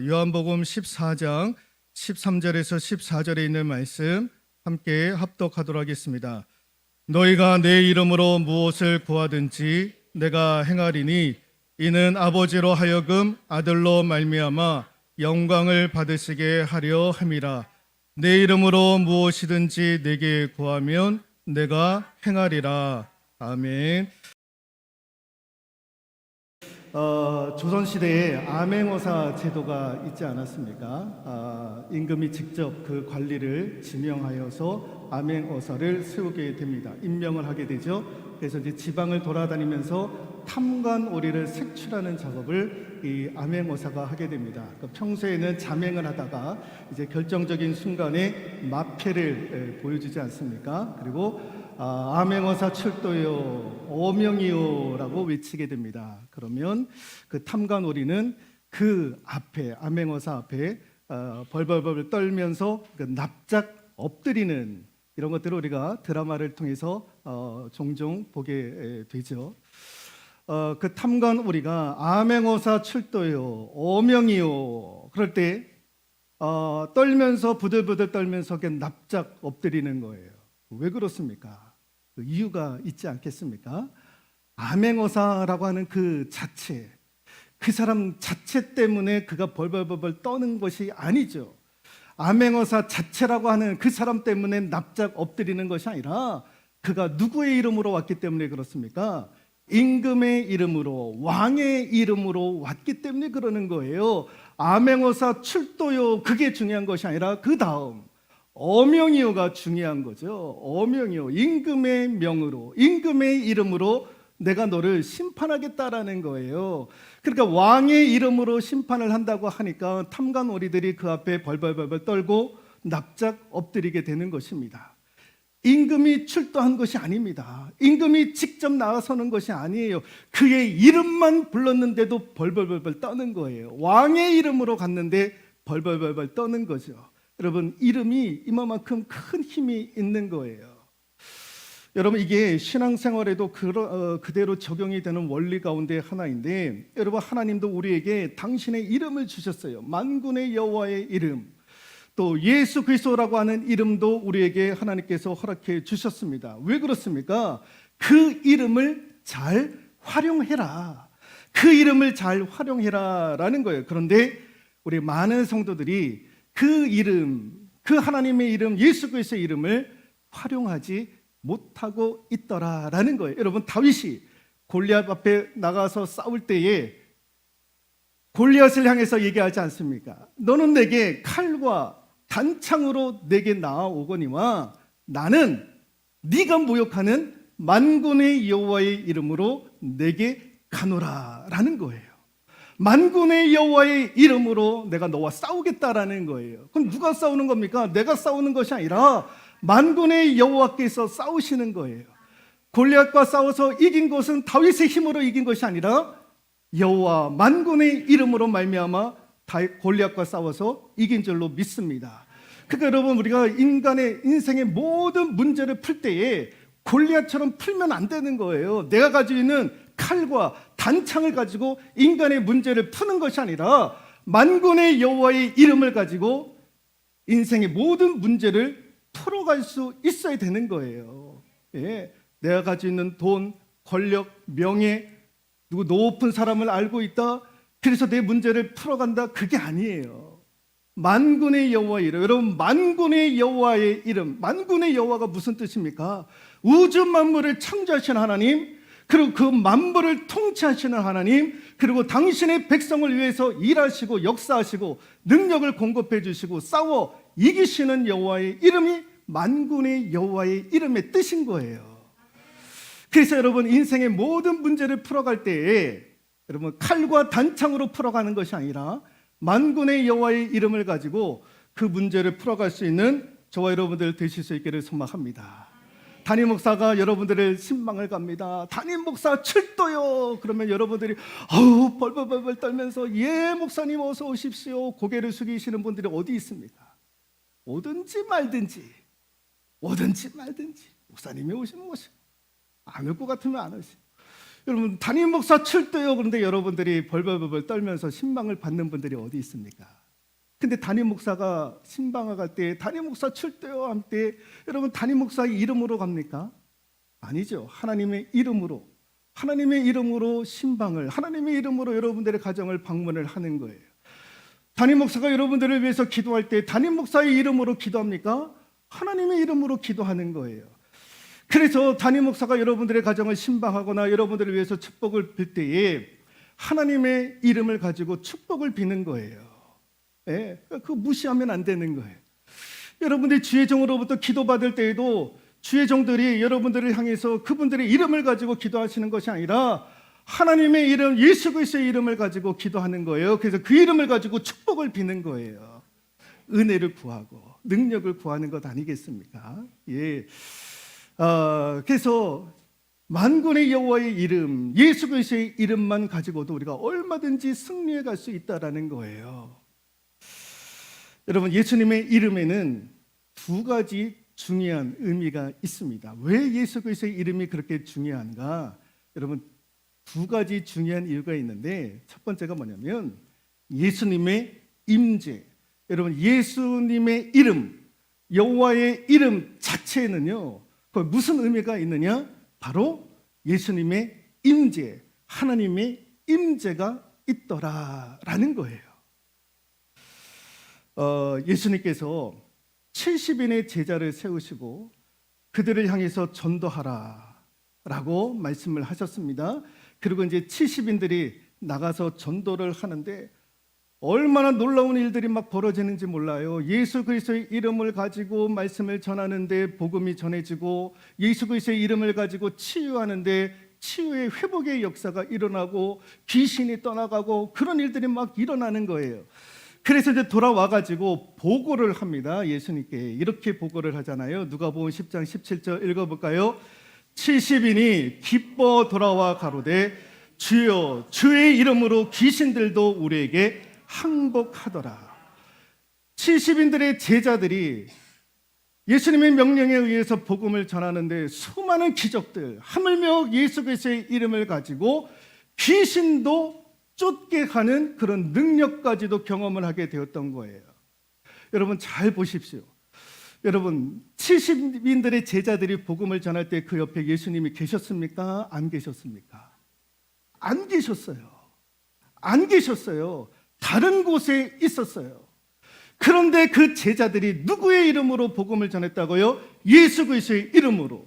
요한복음 14장 13절에서 14절에 있는 말씀 함께 합독하도록 하겠습니다. 너희가 내 이름으로 무엇을 구하든지 내가 행하리니 이는 아버지로 하여금 아들로 말미암아 영광을 받으시게 하려 함이라. 내 이름으로 무엇이든지 내게 구하면 내가 행하리라. 아멘. 조선시대에 암행어사 제도가 있지 않았습니까? 임금이 직접 그 관리를 지명하여서 암행어사를 세우게 됩니다. 임명을 하게 되죠. 그래서 이제 지방을 돌아다니면서 탐관오리를 색출하는 작업을 이 암행어사가 하게 됩니다. 평소에는 자맹을 하다가 이제 결정적인 순간에 마패를 보여주지 않습니까? 그리고 암행어사 출도요 어명이요라고 외치게 됩니다. 그러면 그 탐관오리는 그 앞에 암행어사 앞에 벌벌벌 떨면서 그 납작 엎드리는 이런 것들을 우리가 드라마를 통해서 종종 보게 되죠. 그 탐관오리가 암행어사 출도요 어명이요 그럴 때 떨면서 부들부들 떨면서 납작 엎드리는 거예요. 왜 그렇습니까? 그 이유가 있지 않겠습니까? 암행어사라고 하는 그 자체, 그 사람 자체 때문에 그가 벌벌벌 떠는 것이 아니죠. 암행어사 자체라고 하는 그 사람 때문에 납작 엎드리는 것이 아니라 그가 누구의 이름으로 왔기 때문에 그렇습니까? 임금의 이름으로, 왕의 이름으로 왔기 때문에 그러는 거예요. 암행어사 출도요 그게 중요한 것이 아니라 그 다음 어명이요가 중요한 거죠. 어명이요, 임금의 명으로, 임금의 이름으로 내가 너를 심판하겠다라는 거예요. 그러니까 왕의 이름으로 심판을 한다고 하니까 탐관오리들이 그 앞에 벌벌벌 떨고 납작 엎드리게 되는 것입니다. 임금이 출도한 것이 아닙니다. 임금이 직접 나서는 것이 아니에요. 그의 이름만 불렀는데도 벌벌벌 떠는 거예요. 왕의 이름으로 갔는데 벌벌벌 떠는 거죠. 여러분, 이름이 이만큼 큰 힘이 있는 거예요. 여러분, 이게 신앙생활에도 그대로 적용이 되는 원리 가운데 하나인데, 여러분, 하나님도 우리에게 당신의 이름을 주셨어요. 만군의 여호와의 이름, 또 예수 그리스도라고 하는 이름도 우리에게 하나님께서 허락해 주셨습니다. 왜 그렇습니까? 그 이름을 잘 활용해라. 그 이름을 잘 활용해라라는 거예요. 그런데 우리 많은 성도들이 그 이름, 그 하나님의 이름, 예수 그리스도의 이름을 활용하지 못하고 있더라라는 거예요. 여러분, 다윗이 골리앗 앞에 나가서 싸울 때에 골리앗을 향해서 얘기하지 않습니까? 너는 내게 칼과 단창으로 내게 나아오거니와 나는 네가 모욕하는 만군의 여호와의 이름으로 내게 가노라라는 거예요. 만군의 여호와의 이름으로 내가 너와 싸우겠다라는 거예요. 그럼 누가 싸우는 겁니까? 내가 싸우는 것이 아니라 만군의 여호와께서 싸우시는 거예요. 골리앗과 싸워서 이긴 것은 다윗의 힘으로 이긴 것이 아니라 여호와 만군의 이름으로 말미암아 골리앗과 싸워서 이긴 줄로 믿습니다. 그러니까 여러분, 우리가 인간의 인생의 모든 문제를 풀 때에 골리앗처럼 풀면 안 되는 거예요. 내가 가지고 있는 칼과 단창을 가지고 인간의 문제를 푸는 것이 아니라 만군의 여호와의 이름을 가지고 인생의 모든 문제를 풀어갈 수 있어야 되는 거예요. 예, 내가 가지고 있는 돈, 권력, 명예, 누구 높은 사람을 알고 있다, 그래서 내 문제를 풀어간다, 그게 아니에요. 만군의 여호와의 이름. 여러분, 만군의 여호와의 이름, 만군의 여호와가 무슨 뜻입니까? 우주 만물을 창조하신 하나님, 그리고 그 만물을 통치하시는 하나님, 그리고 당신의 백성을 위해서 일하시고 역사하시고 능력을 공급해 주시고 싸워 이기시는 여호와의 이름이 만군의 여호와의 이름의 뜻인 거예요. 그래서 여러분, 인생의 모든 문제를 풀어갈 때에 여러분, 칼과 단창으로 풀어가는 것이 아니라 만군의 여호와의 이름을 가지고 그 문제를 풀어갈 수 있는 저와 여러분들 되실 수 있기를 소망합니다. 담임 목사가 여러분들의 신망을 갑니다. 담임 목사 출도요. 그러면 여러분들이 벌벌벌 떨면서 예 목사님 어서 오십시오. 고개를 숙이시는 분들이 어디 있습니까? 오든지 말든지 목사님이 오시면 오시고 안 올 것 같으면 안 오시고 여러분 담임 목사 출두요. 그런데 여러분들이 벌벌벌 떨면서 신방을 받는 분들이 어디 있습니까? 근데 담임 목사가 신방을 갈 때 담임 목사 출두요 할 때 여러분 담임 목사의 이름으로 갑니까? 아니죠. 하나님의 이름으로 신방을, 하나님의 이름으로 여러분들의 가정을 방문을 하는 거예요. 담임 목사가 여러분들을 위해서 기도할 때 담임 목사의 이름으로 기도합니까? 하나님의 이름으로 기도하는 거예요. 그래서 담임 목사가 여러분들의 가정을 신방하거나 여러분들을 위해서 축복을 빌 때에 하나님의 이름을 가지고 축복을 비는 거예요. 예, 그거 무시하면 안 되는 거예요. 여러분들이 주의 종으로부터 기도받을 때에도 주의 종들이 여러분들을 향해서 그분들의 이름을 가지고 기도하시는 것이 아니라 하나님의 이름, 예수 그리스도의 이름을 가지고 기도하는 거예요. 그래서 그 이름을 가지고 축복을 비는 거예요. 은혜를 구하고 능력을 구하는 것 아니겠습니까? 예. 그래서 만군의 여호와의 이름, 예수 그리스도의 이름만 가지고도 우리가 얼마든지 승리해 갈 수 있다라는 거예요. 여러분, 예수님의 이름에는 두 가지 중요한 의미가 있습니다. 왜 예수 그리스도의 이름이 그렇게 중요한가? 여러분, 두 가지 중요한 이유가 있는데 첫 번째가 뭐냐면 예수님의 임재. 여러분, 예수님의 이름, 여호와의 이름 자체에는요, 그 무슨 의미가 있느냐? 바로 예수님의 임재, 하나님의 임재가 있더라라는 거예요. 예수님께서 70인의 제자를 세우시고 그들을 향해서 전도하라라고 말씀을 하셨습니다. 그리고 이제 70인들이 나가서 전도를 하는데 얼마나 놀라운 일들이 막 벌어지는지 몰라요. 예수 그리스도의 이름을 가지고 말씀을 전하는데 복음이 전해지고, 예수 그리스도의 이름을 가지고 치유하는데 치유의 회복의 역사가 일어나고, 귀신이 떠나가고, 그런 일들이 막 일어나는 거예요. 그래서 이제 돌아와가지고 보고를 합니다. 예수님께 이렇게 보고를 하잖아요. 누가복음 10장 17절 읽어볼까요? 70인이 기뻐 돌아와 가로되 주여 주의 이름으로 귀신들도 우리에게 항복하더라. 70인들의 제자들이 예수님의 명령에 의해서 복음을 전하는데 수많은 기적들, 하물며 예수 그리스도의 이름을 가지고 귀신도 쫓게 하는 그런 능력까지도 경험을 하게 되었던 거예요. 여러분 잘 보십시오. 여러분 70인들의 제자들이 복음을 전할 때 그 옆에 예수님이 계셨습니까? 안 계셨습니까? 안 계셨어요. 안 계셨어요. 다른 곳에 있었어요. 그런데 그 제자들이 누구의 이름으로 복음을 전했다고요? 예수 그리스도의 이름으로.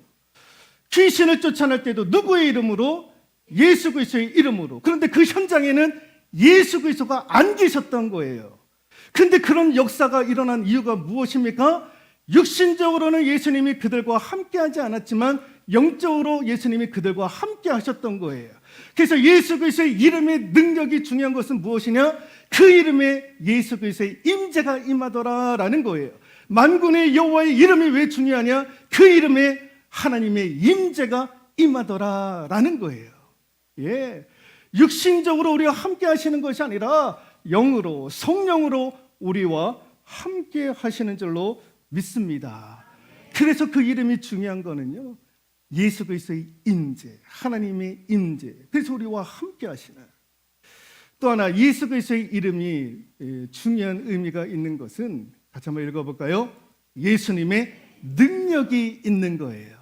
귀신을 쫓아낼 때도 누구의 이름으로? 예수 그리스도의 이름으로. 그런데 그 현장에는 예수 그리스도가 안 계셨던 거예요. 근데 그런 역사가 일어난 이유가 무엇입니까? 육신적으로는 예수님이 그들과 함께하지 않았지만 영적으로 예수님이 그들과 함께 하셨던 거예요. 그래서 예수 그리스도의 이름의 능력이 중요한 것은 무엇이냐? 그 이름에 예수 그리스도의 임재가 임하더라라는 거예요. 만군의 여호와의 이름이 왜 중요하냐? 그 이름에 하나님의 임재가 임하더라라는 거예요. 예, 육신적으로 우리와 함께 하시는 것이 아니라 영으로, 성령으로 우리와 함께 하시는 줄로 믿습니다. 그래서 그 이름이 중요한 거는요, 예수 그리스도의 임재, 하나님의 임재. 그래서 우리와 함께 하시는. 또 하나 예수 그리스도의 이름이 중요한 의미가 있는 것은 같이 한번 읽어볼까요? 예수님의 능력이 있는 거예요.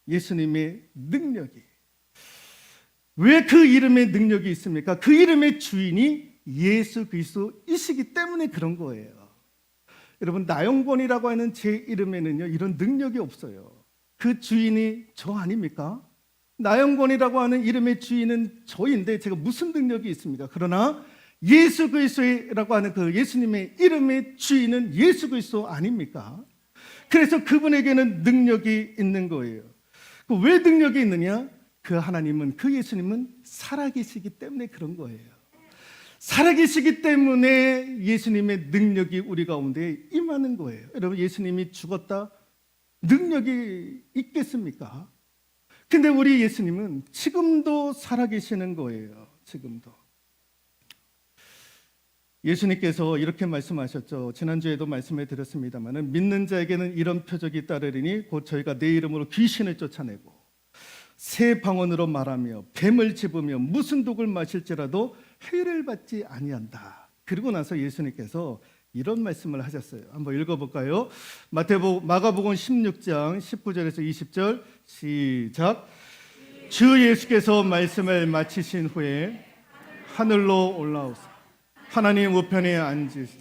예수님의 능력이. 왜 그 이름에 능력이 있습니까? 그 이름의 주인이 예수 그리스도이시기 때문에 그런 거예요. 여러분, 나영권이라고 하는 제 이름에는요, 이런 능력이 없어요. 그 주인이 저 아닙니까? 나영권이라고 하는 이름의 주인은 저인데 제가 무슨 능력이 있습니까? 그러나 예수 그리스도라고 하는 그 예수님의 이름의 주인은 예수 그리스도 아닙니까? 그래서 그분에게는 능력이 있는 거예요. 왜 능력이 있느냐? 그 하나님은, 그 예수님은 살아계시기 때문에 그런 거예요. 살아계시기 때문에 예수님의 능력이 우리 가운데 임하는 거예요. 여러분, 예수님이 죽었다? 능력이 있겠습니까? 근데 우리 예수님은 지금도 살아계시는 거예요. 지금도. 예수님께서 이렇게 말씀하셨죠. 지난주에도 말씀해 드렸습니다만, 믿는 자에게는 이런 표적이 따르리니 곧 저희가 내 이름으로 귀신을 쫓아내고 새 방언으로 말하며 뱀을 집으며 무슨 독을 마실지라도 해를 받지 아니한다. 그리고 나서 예수님께서 이런 말씀을 하셨어요. 한번 읽어볼까요? 마가복음 16장 19절에서 20절 시작. 주 예수께서 말씀을 마치신 후에 하늘로 올라오사 하나님 우편에 앉으시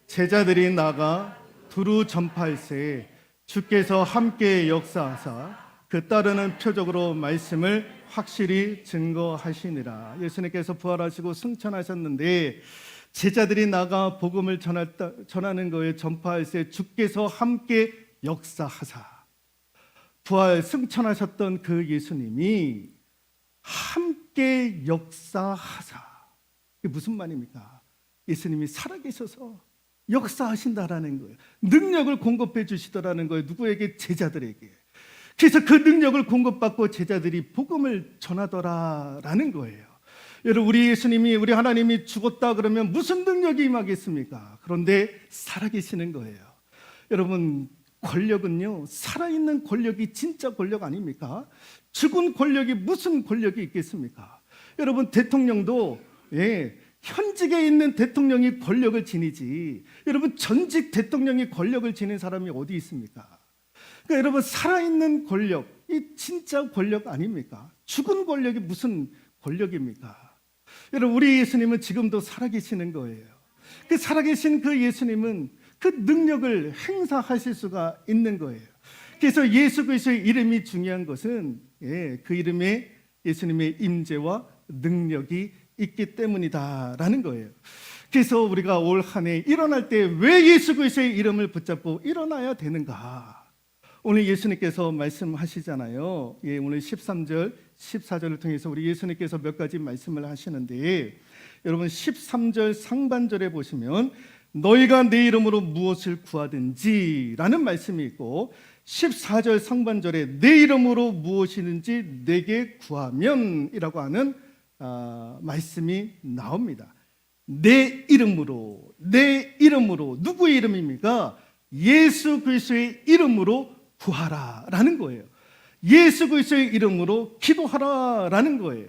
제자들이 나가 두루 전파할새 주께서 함께 역사하사 그 따르는 표적으로 말씀을 확실히 증거하시니라. 예수님께서 부활하시고 승천하셨는데 제자들이 나가 복음을 전하는 거에 전파할새 주께서 함께 역사하사 부활 승천하셨던 그 예수님이 함께 역사하사 이게 무슨 말입니까? 예수님이 살아계셔서 역사하신다라는 거예요. 능력을 공급해 주시더라는 거예요. 누구에게? 제자들에게. 그래서 그 능력을 공급받고 제자들이 복음을 전하더라라는 거예요. 여러분, 우리 예수님이, 우리 하나님이 죽었다 그러면 무슨 능력이 임하겠습니까? 그런데 살아계시는 거예요. 여러분, 권력은요, 살아있는 권력이 진짜 권력 아닙니까? 죽은 권력이 무슨 권력이 있겠습니까? 여러분, 대통령도 현직에 있는 대통령이 권력을 지니지, 여러분, 전직 대통령이 권력을 지닌 사람이 어디 있습니까? 그러니까 여러분, 살아있는 권력, 이 진짜 권력 아닙니까? 죽은 권력이 무슨 권력입니까? 여러분, 우리 예수님은 지금도 살아계시는 거예요. 그 살아계신 그 예수님은 그 능력을 행사하실 수가 있는 거예요. 그래서 예수 그리스도의 이름이 중요한 것은 그 이름에 예수님의 임재와 능력이 있기 때문이다라는 거예요. 그래서 우리가 올 한 해 일어날 때 왜 예수 그리스도의 이름을 붙잡고 일어나야 되는가? 오늘 예수님께서 말씀하시잖아요. 오늘 13절, 14절을 통해서 우리 예수님께서 몇 가지 말씀을 하시는데, 여러분 13절 상반절에 보시면 너희가 내 이름으로 무엇을 구하든지 라는 말씀이 있고, 14절 상반절에 내 이름으로 무엇이든지 내게 구하면 이라고 하는 말씀이 나옵니다. 내 이름으로, 내 이름으로. 누구의 이름입니까? 예수 그리스도의 이름으로 구하라 라는 거예요. 예수 그리스도의 이름으로 기도하라 라는 거예요.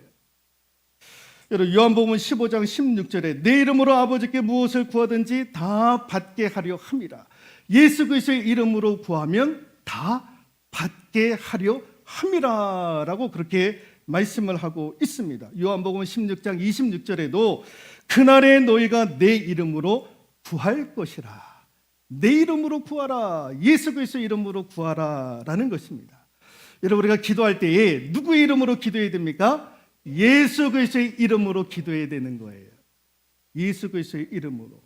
여러분, 요한복음 15장 16절에 내 이름으로 아버지께 무엇을 구하든지 다 받게 하려 함이라. 예수 그리스도의 이름으로 구하면 다 받게 하려 함이라 라고 그렇게 말씀을 하고 있습니다. 요한복음 16장 26절에도 그날에 너희가 내 이름으로 구할 것이라. 내 이름으로 구하라. 예수 그리스도의 이름으로 구하라 라는 것입니다. 여러분, 우리가 기도할 때에 누구의 이름으로 기도해야 됩니까? 예수 그리스도의 이름으로 기도해야 되는 거예요. 예수 그리스도의 이름으로.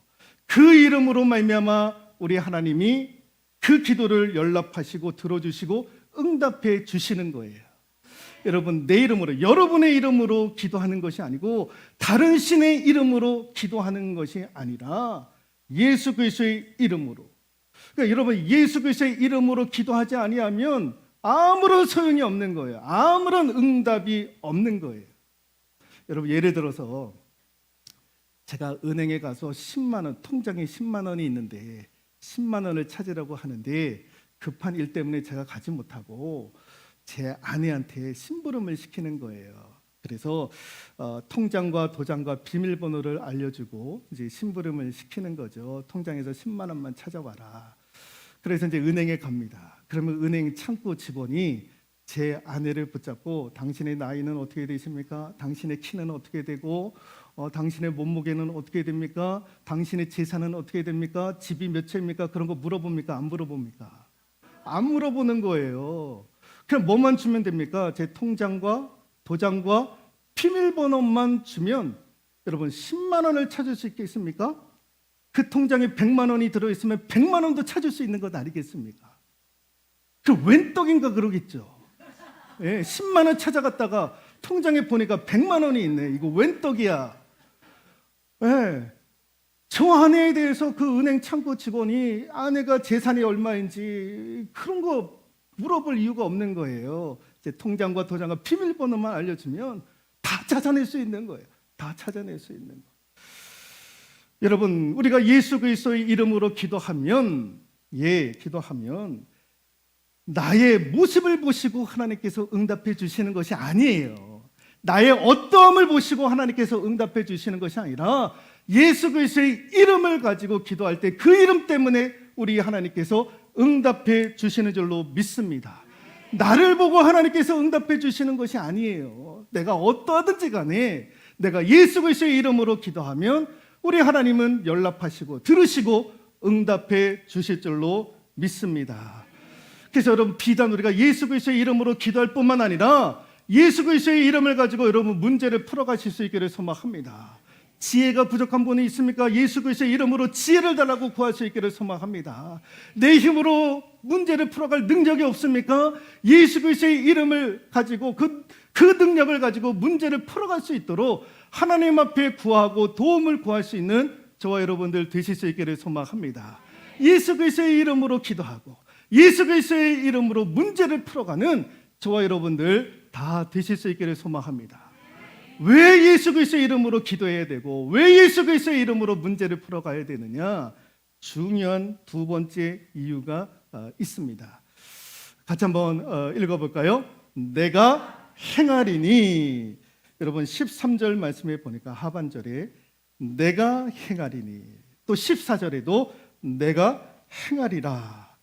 그 이름으로 말미암아 우리 하나님이 그 기도를 연락하시고 들어주시고 응답해 주시는 거예요. 여러분, 내 이름으로, 여러분의 이름으로 기도하는 것이 아니고 다른 신의 이름으로 기도하는 것이 아니라 예수 그리스도의 이름으로. 그러니까 여러분, 예수 그리스도의 이름으로 기도하지 아니하면 아무런 소용이 없는 거예요. 아무런 응답이 없는 거예요. 여러분, 예를 들어서 제가 은행에 가서 10만 원, 통장에 10만 원이 있는데 10만 원을 찾으라고 하는데 급한 일 때문에 제가 가지 못하고 제 아내한테 심부름을 시키는 거예요. 그래서 통장과 도장과 비밀번호를 알려주고 이제 심부름을 시키는 거죠. 통장에서 10만 원만 찾아와라. 그래서 이제 은행에 갑니다. 그러면 은행 창구 직원이 제 아내를 붙잡고 당신의 나이는 어떻게 되십니까? 당신의 키는 어떻게 되고 당신의 몸무게는 어떻게 됩니까? 당신의 재산은 어떻게 됩니까? 집이 몇 채입니까? 그런 거 물어봅니까? 안 물어봅니까? 안 물어보는 거예요. 그냥 뭐만 주면 됩니까? 제 통장과 도장과 비밀번호만 주면 여러분 10만 원을 찾을 수 있겠습니까? 그 통장에 100만 원이 들어있으면 100만 원도 찾을 수 있는 것 아니겠습니까? 그 웬 떡인가 그러겠죠. 10만 원 찾아갔다가 통장에 보니까 100만 원이 있네. 이거 웬 떡이야. 저 아내에 대해서 그 은행 창구 직원이 아내가 재산이 얼마인지 그런 거 물어볼 이유가 없는 거예요. 이제 통장과 도장과 비밀번호만 알려주면 다 찾아낼 수 있는 거예요. 다 찾아낼 수 있는 거. 여러분, 우리가 예수 그리스도의 이름으로 기도하면 기도하면 나의 모습을 보시고 하나님께서 응답해 주시는 것이 아니에요. 나의 어떠함을 보시고 하나님께서 응답해 주시는 것이 아니라 예수 그리스도의 이름을 가지고 기도할 때 그 이름 때문에 우리 하나님께서 응답해 주시는 줄로 믿습니다. 나를 보고 하나님께서 응답해 주시는 것이 아니에요. 내가 어떠하든지 간에 내가 예수 그리스도의 이름으로 기도하면 우리 하나님은 연락하시고 들으시고 응답해 주실 줄로 믿습니다. 그래서 여러분, 비단 우리가 예수 그리스도의 이름으로 기도할 뿐만 아니라 예수 그리스도의 이름을 가지고 여러분 문제를 풀어가실 수 있기를 소망합니다. 지혜가 부족한 분이 있습니까? 예수 그리스도의 이름으로 지혜를 달라고 구할 수 있기를 소망합니다. 내 힘으로 문제를 풀어갈 능력이 없습니까? 예수 그리스도의 이름을 가지고 그 능력을 가지고 문제를 풀어갈 수 있도록 하나님 앞에 구하고 도움을 구할 수 있는 저와 여러분들 되실 수 있기를 소망합니다. 예수 그리스도의 이름으로 기도하고 예수 그리스도의 이름으로 문제를 풀어가는 저와 여러분들 다 되실 수 있기를 소망합니다. 왜 예수 그리스도의 이름으로 기도해야 되고 왜 예수 그리스도의 이름으로 문제를 풀어가야 되느냐? 중요한 두 번째 이유가 있습니다. 같이 한번 읽어볼까요? 내가 행하리니. 여러분 13절 말씀에 보니까 하반절에 내가 행하리니, 또 14절에도 내가 행하리라.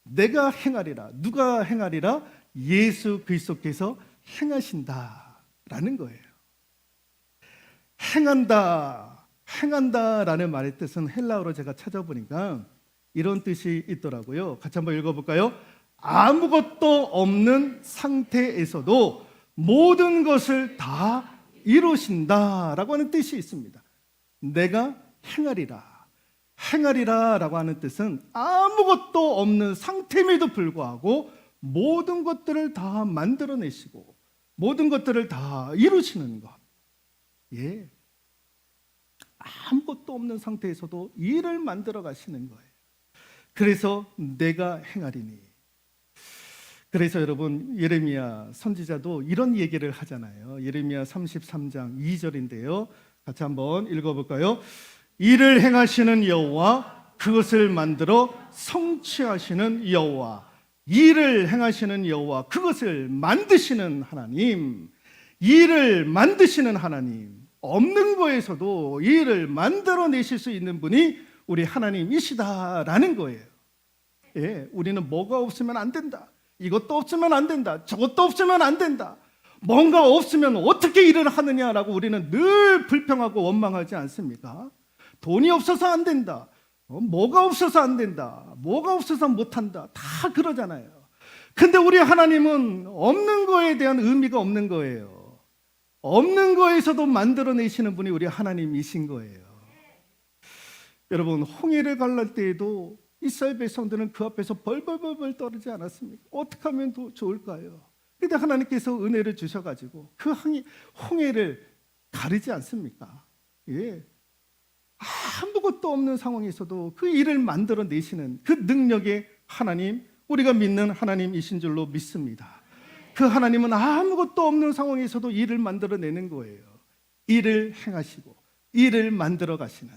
내가 행하리라. 누가 행하리라? 예수 그리스도께서 행하신다라는 거예요. 행한다라는 말의 뜻은 헬라어로 제가 찾아보니까 이런 뜻이 있더라고요. 같이 한번 읽어볼까요? 아무것도 없는 상태에서도 모든 것을 다 이루신다라고 하는 뜻이 있습니다. 내가 행하리라라고 하는 뜻은 아무것도 없는 상태임에도 불구하고 모든 것들을 다 만들어내시고 모든 것들을 다 이루시는 것. 예, 아무것도 없는 상태에서도 일을 만들어 가시는 거예요. 그래서 내가 행하리니. 그래서 여러분, 예레미야 선지자도 이런 얘기를 하잖아요. 예레미야 33장 2절인데요. 같이 한번 읽어볼까요? 일을 행하시는 여호와, 그것을 만들어 성취하시는 여호와, 일을 행하시는 여호와, 그것을 만드시는 하나님, 일을 만드시는 하나님, 없는 거에서도 일을 만들어내실 수 있는 분이 우리 하나님이시다라는 거예요. 예, 우리는 뭐가 없으면 안 된다, 이것도 없으면 안 된다, 저것도 없으면 안 된다, 뭔가 없으면 어떻게 일을 하느냐라고 우리는 늘 불평하고 원망하지 않습니까? 돈이 없어서 안 된다, 뭐가 없어서 안 된다, 뭐가 없어서 못한다, 다 그러잖아요. 근데 우리 하나님은 없는 거에 대한 의미가 없는 거예요. 없는 거에서도 만들어내시는 분이 우리 하나님이신 거예요. 여러분, 홍해를 갈랄 때에도 이스라엘 백성들은 그 앞에서 벌벌벌 떨지 않았습니까? 어떻게 하면 더 좋을까요? 근데 하나님께서 은혜를 주셔가지고 그 홍해를 가르지 않습니까? 예. 아무것도 없는 상황에서도 그 일을 만들어내시는 그 능력의 하나님, 우리가 믿는 하나님이신 줄로 믿습니다. 그 하나님은 아무것도 없는 상황에서도 일을 만들어내는 거예요. 일을 행하시고 일을 만들어 가시는,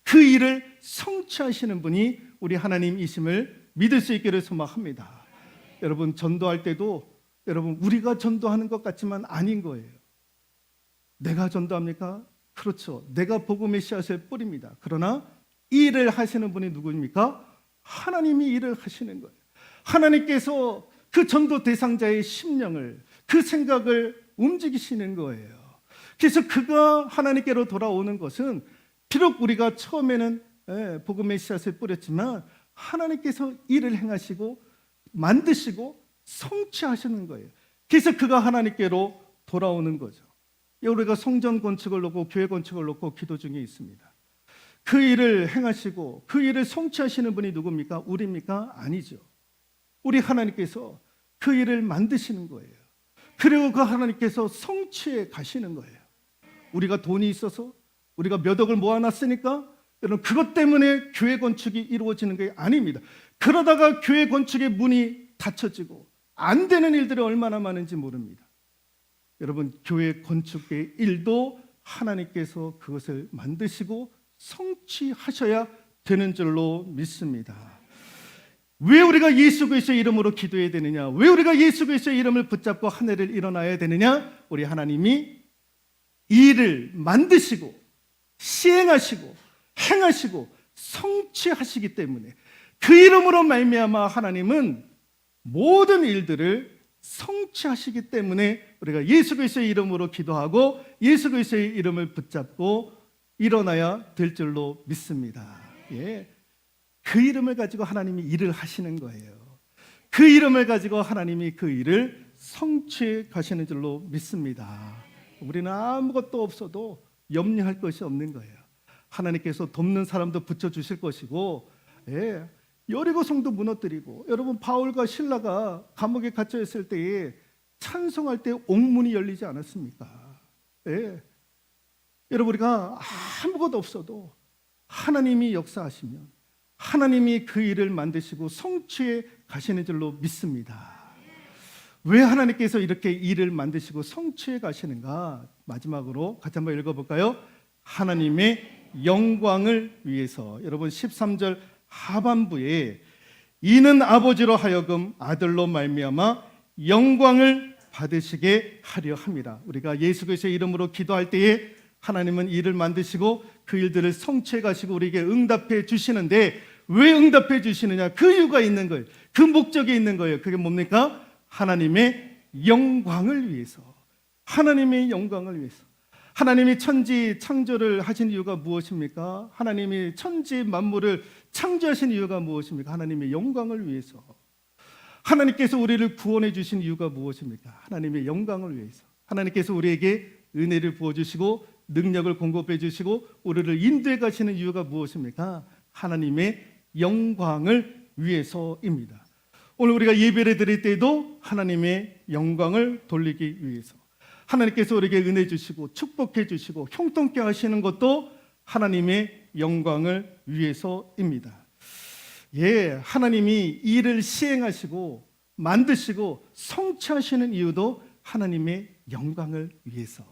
그 일을 성취하시는 분이 우리 하나님이심을 믿을 수 있기를 소망합니다. 여러분, 전도할 때도 여러분, 우리가 전도하는 것 같지만 아닌 거예요. 내가 전도합니까? 그렇죠. 내가 복음의 씨앗을 뿌립니다. 그러나 일을 하시는 분이 누구입니까? 하나님이 일을 하시는 거예요. 하나님께서 그 전도 대상자의 심령을, 그 생각을 움직이시는 거예요. 그래서 그가 하나님께로 돌아오는 것은 비록 우리가 처음에는 복음의 씨앗을 뿌렸지만 하나님께서 일을 행하시고 만드시고 성취하시는 거예요. 그래서 그가 하나님께로 돌아오는 거죠. 우리가 성전 건축을 놓고 교회 건축을 놓고 기도 중에 있습니다. 그 일을 행하시고 그 일을 성취하시는 분이 누굽니까? 우리입니까? 아니죠. 우리 하나님께서 그 일을 만드시는 거예요. 그리고 그 하나님께서 성취해 가시는 거예요. 우리가 돈이 있어서 우리가 몇 억을 모아놨으니까 여러분, 그것 때문에 교회 건축이 이루어지는 게 아닙니다. 그러다가 교회 건축의 문이 닫혀지고 안 되는 일들이 얼마나 많은지 모릅니다. 여러분, 교회 건축의 일도 하나님께서 그것을 만드시고 성취하셔야 되는 줄로 믿습니다. 왜 우리가 예수 그리스도의 이름으로 기도해야 되느냐? 왜 우리가 예수 그리스도의 이름을 붙잡고 한 해를 일어나야 되느냐? 우리 하나님이 일을 만드시고 시행하시고 행하시고 성취하시기 때문에, 그 이름으로 말미암아 하나님은 모든 일들을 성취하시기 때문에 우리가 예수 그리스도의 이름으로 기도하고 예수 그리스도의 이름을 붙잡고 일어나야 될 줄로 믿습니다. 예. 그 이름을 가지고 하나님이 일을 하시는 거예요. 그 이름을 가지고 하나님이 그 일을 성취해 가시는 줄로 믿습니다. 우리는 아무것도 없어도 염려할 것이 없는 거예요. 하나님께서 돕는 사람도 붙여주실 것이고, 예, 여리고 성도 무너뜨리고, 여러분 바울과 신라가 감옥에 갇혀 있을 때에 찬송할 때 옥문이 열리지 않았습니까? 예. 여러분, 우리가 아무것도 없어도 하나님이 역사하시면 하나님이 그 일을 만드시고 성취해 가시는 줄로 믿습니다. 왜 하나님께서 이렇게 일을 만드시고 성취해 가시는가? 마지막으로 같이 한번 읽어볼까요? 하나님의 영광을 위해서. 여러분 13절 하반부에 이는 아버지로 하여금 아들로 말미암아 영광을 받으시게 하려 합니다. 우리가 예수 그리스도의 이름으로 기도할 때에 하나님은 일을 만드시고 그 일들을 성취해 가시고 우리에게 응답해 주시는데, 왜 응답해 주시느냐? 그 이유가 있는 거예요. 그 목적이 있는 거예요. 그게 뭡니까? 하나님의 영광을 위해서. 하나님의 영광을 위해서. 하나님이 천지 창조를 하신 이유가 무엇입니까? 하나님이 천지 만물을 창조하신 이유가 무엇입니까? 하나님의 영광을 위해서. 하나님께서 우리를 구원해 주신 이유가 무엇입니까? 하나님의 영광을 위해서. 하나님께서 우리에게 은혜를 부어주시고 능력을 공급해 주시고 우리를 인도해 가시는 이유가 무엇입니까? 하나님의 영광을 위해서입니다. 오늘 우리가 예배를 드릴 때에도 하나님의 영광을 돌리기 위해서, 하나님께서 우리에게 은혜 주시고 축복해 주시고 형통케 하시는 것도 하나님의 영광을 위해서입니다. 예, 하나님이 일을 시행하시고 만드시고 성취하시는 이유도 하나님의 영광을 위해서,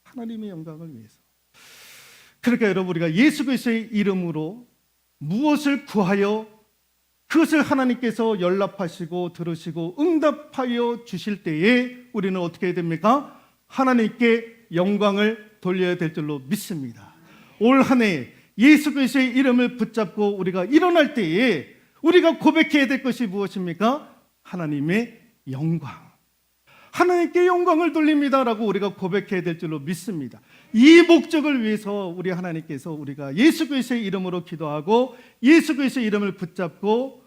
하나님의 영광을 위해서. 그러니까 여러분, 우리가 예수 그리스도의 이름으로 무엇을 구하여 그것을 하나님께서 연락하시고 들으시고 응답하여 주실 때에 우리는 어떻게 해야 됩니까? 하나님께 영광을 돌려야 될 줄로 믿습니다. 올 한 해 예수 그리스도의 이름을 붙잡고 우리가 일어날 때에 우리가 고백해야 될 것이 무엇입니까? 하나님의 영광. 하나님께 영광을 돌립니다라고 우리가 고백해야 될 줄로 믿습니다. 이 목적을 위해서 우리 하나님께서 우리가 예수 그리스도의 이름으로 기도하고 예수 그리스도의 이름을 붙잡고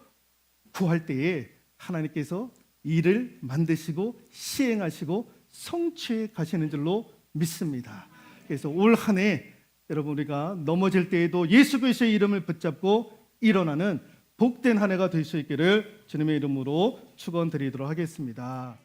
구할 때에 하나님께서 일을 만드시고 시행하시고 성취해 가시는 줄로 믿습니다. 그래서 올 한 해 여러분, 우리가 넘어질 때에도 예수 그리스도의 이름을 붙잡고 일어나는 복된 한 해가 될 수 있기를 주님의 이름으로 축원드리도록 하겠습니다.